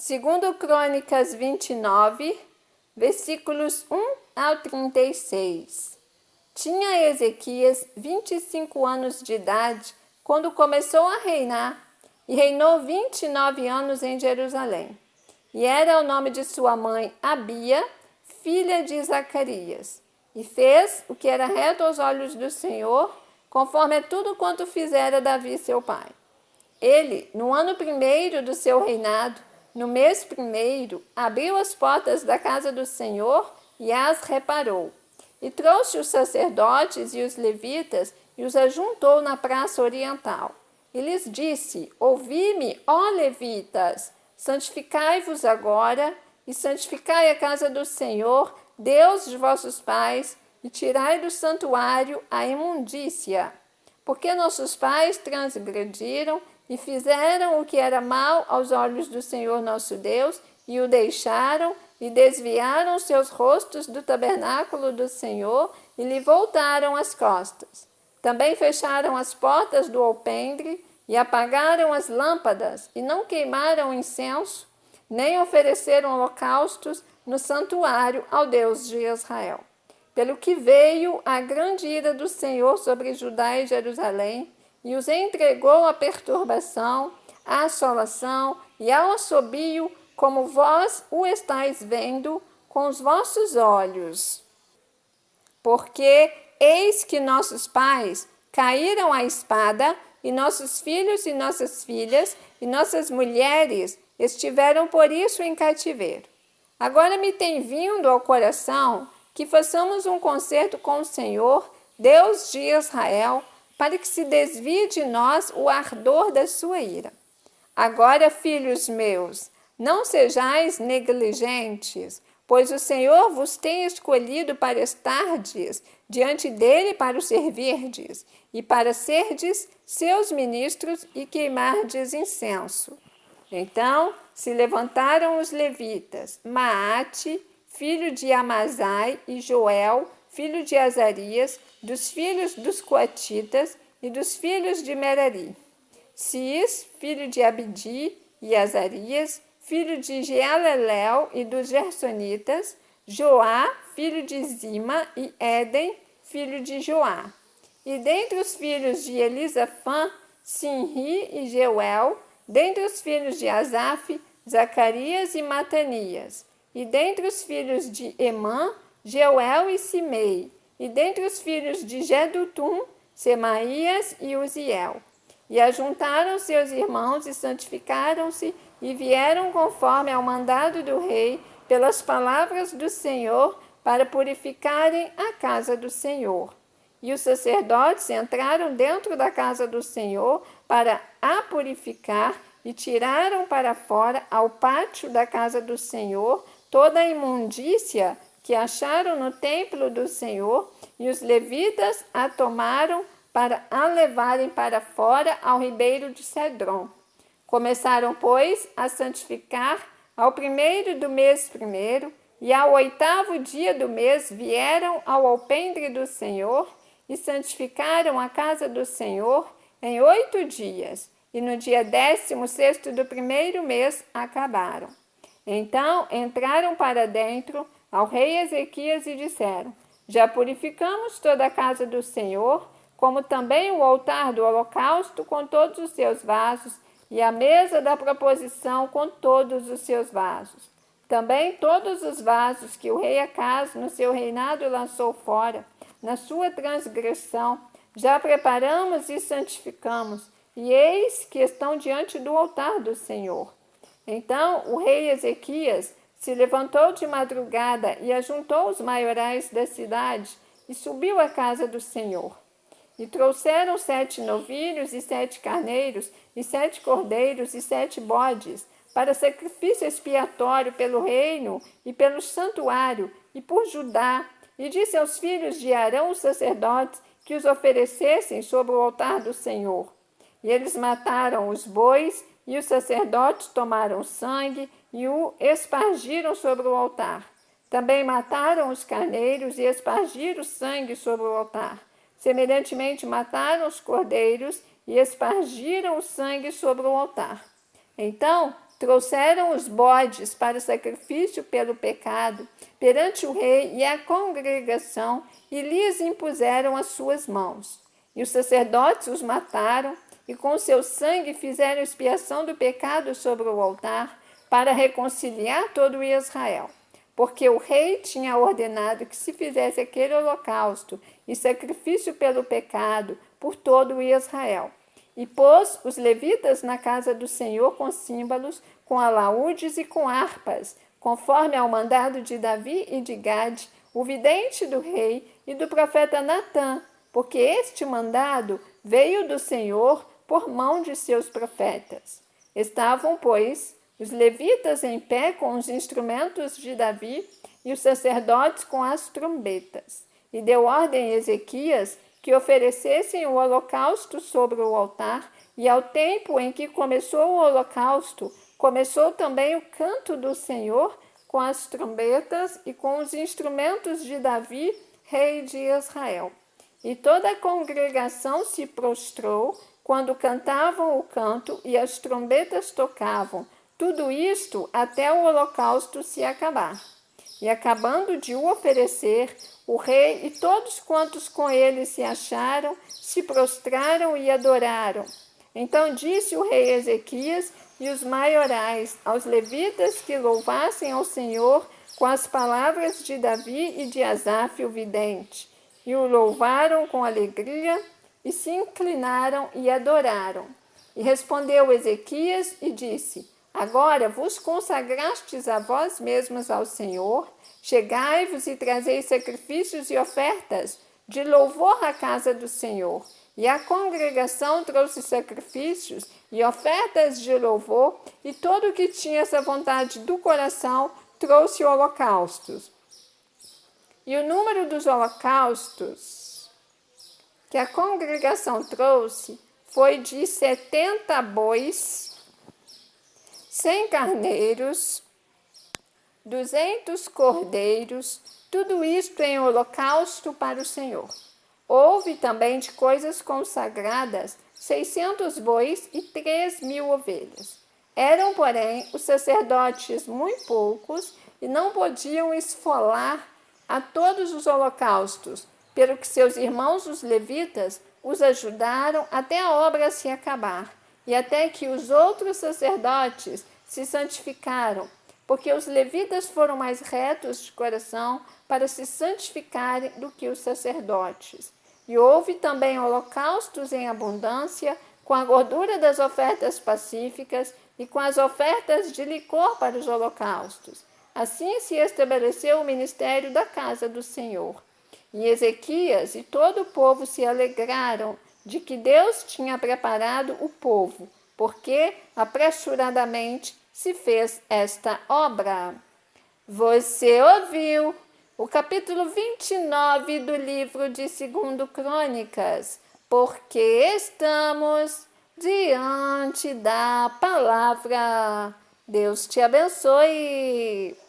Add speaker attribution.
Speaker 1: Segundo Crônicas 29, versículos 1 ao 36. Tinha Ezequias 25 anos de idade quando começou a reinar, e reinou 29 anos em Jerusalém. E era o nome de sua mãe Abia, filha de Zacarias. E fez o que era reto aos olhos do Senhor, conforme a tudo quanto fizera Davi seu pai. Ele, no ano primeiro do seu reinado, no mês primeiro, abriu as portas da casa do Senhor e as reparou. E trouxe os sacerdotes e os levitas e os ajuntou na praça oriental. E lhes disse: Ouvi-me, ó levitas, santificai-vos agora e santificai a casa do Senhor, Deus de vossos pais, e tirai do santuário a imundícia. Porque nossos pais transgrediram e fizeram o que era mal aos olhos do Senhor nosso Deus, e o deixaram, e desviaram seus rostos do tabernáculo do Senhor, e lhe voltaram as costas. Também fecharam as portas do alpendre, e apagaram as lâmpadas, e não queimaram incenso, nem ofereceram holocaustos no santuário ao Deus de Israel. Pelo que veio a grande ira do Senhor sobre Judá e Jerusalém, e os entregou à perturbação, à assolação e ao assobio, como vós o estáis vendo com os vossos olhos. Porque eis que nossos pais caíram à espada, e nossos filhos e nossas filhas e nossas mulheres estiveram por isso em cativeiro. Agora me tem vindo ao coração que façamos um concerto com o Senhor, Deus de Israel, para que se desvie de nós o ardor da sua ira. Agora, filhos meus, não sejais negligentes, pois o Senhor vos tem escolhido para estardes diante dele para o servirdes, e para serdes seus ministros e queimardes incenso. Então se levantaram os levitas, Maate, filho de Amazai, e Joel, filho de Azarias, dos filhos dos coatitas e dos filhos de Merari. Cis, filho de Abdi, e Azarias, filho de Jealelel e dos Gersonitas, Joá, filho de Zima, e Éden, filho de Joá. E dentre os filhos de Elisafã, Sinri e Jeuel, dentre os filhos de Asaf, Zacarias e Matanias, e dentre os filhos de Emã, Jeuel e Simei, e dentre os filhos de Jedutum, Semaías e Uziel. E ajuntaram seus irmãos e santificaram-se, e vieram conforme ao mandado do rei, pelas palavras do Senhor, para purificarem a casa do Senhor. E os sacerdotes entraram dentro da casa do Senhor para a purificar, e tiraram para fora, ao pátio da casa do Senhor, toda a imundícia que acharam no templo do Senhor, e os levitas a tomaram para a levarem para fora ao ribeiro de Cedron. Começaram, pois, a santificar ao primeiro do mês primeiro, e ao 8º dia do mês vieram ao alpendre do Senhor, e santificaram a casa do Senhor em 8 dias, e no dia 16º do primeiro mês acabaram. Então entraram para dentro ao rei Ezequias e disseram: Já purificamos toda a casa do Senhor, como também o altar do holocausto com todos os seus vasos, e a mesa da proposição com todos os seus vasos. Também todos os vasos que o rei Acaz no seu reinado lançou fora, na sua transgressão, já preparamos e santificamos, e eis que estão diante do altar do Senhor. Então o rei Ezequias se levantou de madrugada e ajuntou os maiorais da cidade e subiu à casa do Senhor. E trouxeram 7 novilhos e 7 carneiros e 7 cordeiros e 7 bodes para sacrifício expiatório pelo reino e pelo santuário e por Judá. E disse aos filhos de Arão, os sacerdotes, que os oferecessem sobre o altar do Senhor. E eles mataram os bois, e os sacerdotes tomaram sangue e o espargiram sobre o altar. Também mataram os carneiros e espargiram sangue sobre o altar. Semelhantemente mataram os cordeiros e espargiram o sangue sobre o altar. Então trouxeram os bodes para o sacrifício pelo pecado perante o rei e a congregação e lhes impuseram as suas mãos. E os sacerdotes os mataram e com o seu sangue fizeram expiação do pecado sobre o altar para reconciliar todo Israel. Porque o rei tinha ordenado que se fizesse aquele holocausto e sacrifício pelo pecado por todo Israel. E pôs os levitas na casa do Senhor com símbolos, com alaúdes e com harpas, conforme ao mandado de Davi e de Gade, o vidente do rei e do profeta Natã, porque este mandado veio do Senhor por mão de seus profetas. Estavam, pois, os levitas em pé com os instrumentos de Davi e os sacerdotes com as trombetas. E deu ordem a Ezequias que oferecessem o holocausto sobre o altar, e ao tempo em que começou o holocausto, começou também o canto do Senhor com as trombetas e com os instrumentos de Davi, rei de Israel. E toda a congregação se prostrou quando cantavam o canto e as trombetas tocavam, tudo isto até o holocausto se acabar. E acabando de o oferecer, o rei e todos quantos com ele se acharam, se prostraram e adoraram. Então disse o rei Ezequias e os maiorais aos levitas que louvassem ao Senhor com as palavras de Davi e de Asaf o vidente. E o louvaram com alegria e se inclinaram e adoraram. E respondeu Ezequias e disse: Agora vos consagrastes a vós mesmos ao Senhor, chegai-vos e trazei sacrifícios e ofertas de louvor à casa do Senhor. E a congregação trouxe sacrifícios e ofertas de louvor, e todo o que tinha essa vontade do coração trouxe holocaustos. E o número dos holocaustos que a congregação trouxe foi de 70 bois, 100 carneiros, 200 cordeiros, tudo isto em holocausto para o Senhor. Houve também de coisas consagradas 600 bois e 3.000 ovelhas. Eram, porém, os sacerdotes muito poucos e não podiam esfolar a todos os holocaustos, pelo que seus irmãos os levitas os ajudaram até a obra se acabar, e até que os outros sacerdotes se santificaram, porque os levitas foram mais retos de coração para se santificarem do que os sacerdotes. E houve também holocaustos em abundância, com a gordura das ofertas pacíficas e com as ofertas de licor para os holocaustos. Assim se estabeleceu o ministério da casa do Senhor. E Ezequias e todo o povo se alegraram de que Deus tinha preparado o povo, porque apressuradamente se fez esta obra. Você ouviu o capítulo 29 do livro de 2 Crônicas, porque estamos diante da palavra. Deus te abençoe.